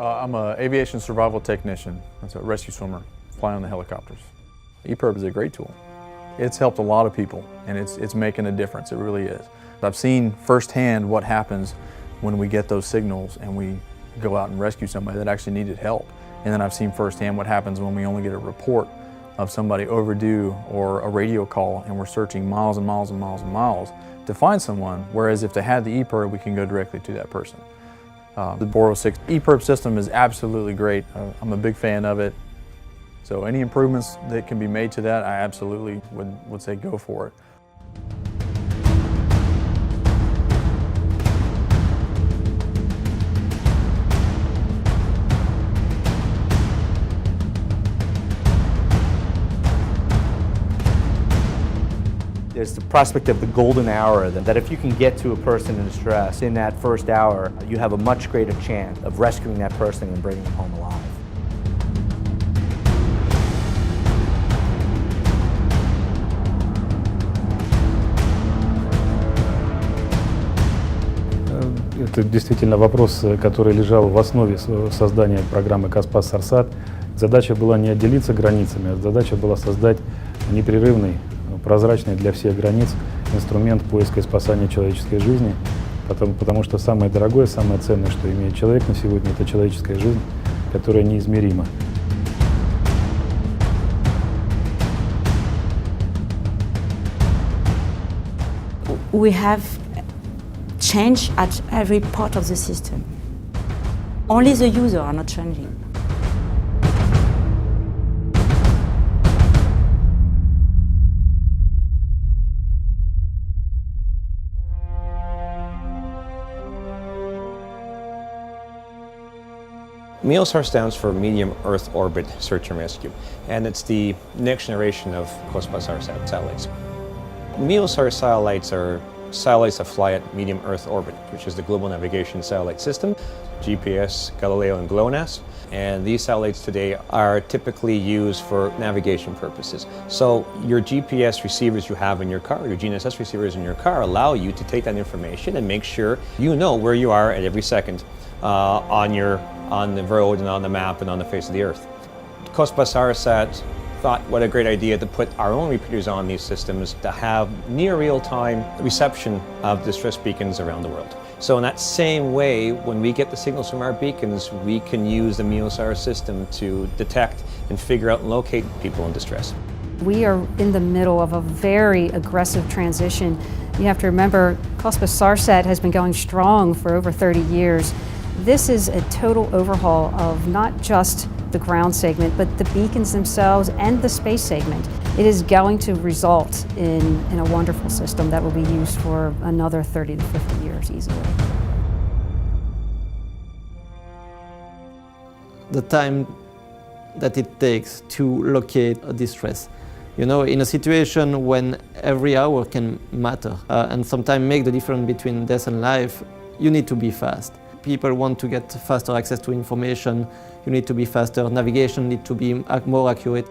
I'm an aviation survival technician. That's a rescue swimmer, flying on the helicopters. EPIRB is a great tool. It's helped a lot of people, and it's making a difference. It really is. I've seen firsthand what happens when we get those signals and we go out and rescue somebody that actually needed help. And then I've seen firsthand what happens when we only get a report of somebody overdue or a radio call and we're searching miles and miles and miles and miles to find someone, whereas if they had the EPIRB, we can go directly to that person. The Boro 6 EPIRB system is absolutely great. I'm a big fan of it. So any improvements that can be made to that, I absolutely would say go for it. There's the prospect of the golden hour, that if you can get to a person in distress in that first hour, you have a much greater chance of rescuing that person and bringing them home alive. Это действительно вопрос, который лежал в основе создания программы «MEOSAR». Задача была не отделиться границами, а задача была создать непрерывный, прозрачный для всех границ инструмент поиска и спасания человеческой жизни, потому что самое дорогое, самое ценное, что имеет человек на сегодня, это человеческая жизнь, которая неизмерима. We have change at every part of the system. Only the user are not changing. MEOSAR stands for Medium Earth Orbit Search and Rescue, and it's the next generation of MEOSAR satellites. MEOSAR satellites are satellites that fly at medium Earth orbit, which is the global navigation satellite system, GPS, Galileo, and GLONASS. And these satellites today are typically used for navigation purposes. So your GPS receivers you have in your car, your GNSS receivers in your car, allow you to take that information and make sure you know where you are at every second on the road and on the map and on the face of the Earth. MEOSAR thought what a great idea to put our own repeaters on these systems to have near real-time reception of distress beacons around the world. So in that same way, when we get the signals from our beacons, we can use the MEOSAR system to detect and figure out and locate people in distress. We are in the middle of a very aggressive transition. You have to remember, MEOSAR has been going strong for over 30 years. This is a total overhaul of not just the ground segment, but the beacons themselves and the space segment. It is going to result in a wonderful system that will be used for another 30 to 50 years easily. The time that it takes to locate a distress. You know, in a situation when every hour can matter and sometimes make the difference between death and life, you need to be fast. People want to get faster access to information, you need to be faster, navigation needs to be more accurate.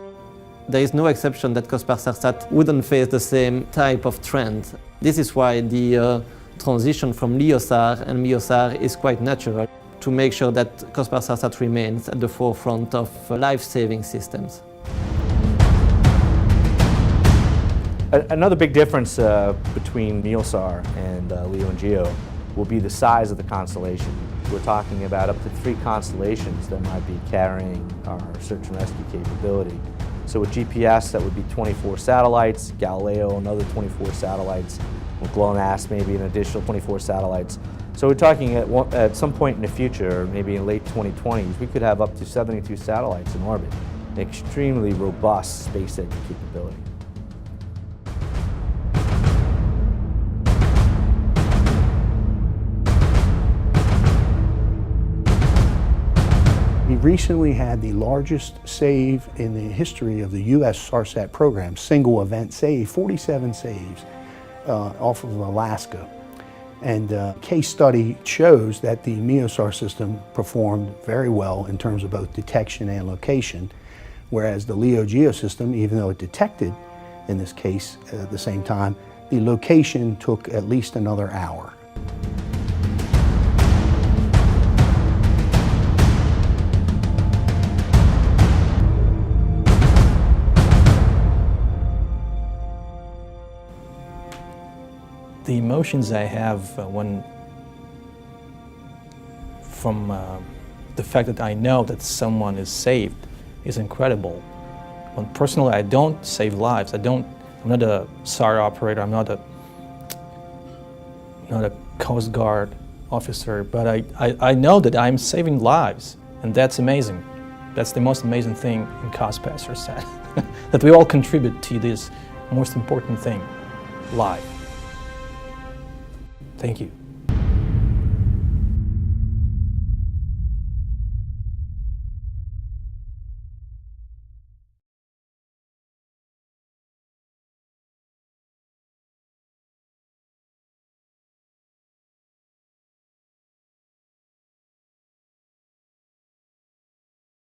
There is no exception that MEOSAR wouldn't face the same type of trend. This is why the transition from LEOSAR and MEOSAR is quite natural, to make sure that MEOSAR remains at the forefront of life-saving systems. Another big difference between MEOSAR and LEO and GEO will be the size of the constellation. We're talking about up to 3 constellations that might be carrying our search and rescue capability. So with GPS, that would be 24 satellites, Galileo, another 24 satellites, with GLONASS, maybe an additional 24 satellites. So we're talking at some point in the future, maybe in late 2020s, we could have up to 72 satellites in orbit, an extremely robust space capability. We recently had the largest save in the history of the U.S. SARSAT program, single event save, 47 saves off of Alaska. And case study shows that the MEOSAR system performed very well in terms of both detection and location, whereas the LEO-GEO system, even though it detected, in this case, at the same time, the location took at least another hour. The emotions I have from the fact that I know that someone is saved is incredible. When personally, I don't save lives. I'm not a SAR operator. I'm not a Coast Guard officer, but I know that I'm saving lives, and that's amazing. That's the most amazing thing in COSPAS SARSAT, that we all contribute to this most important thing, life. Thank you.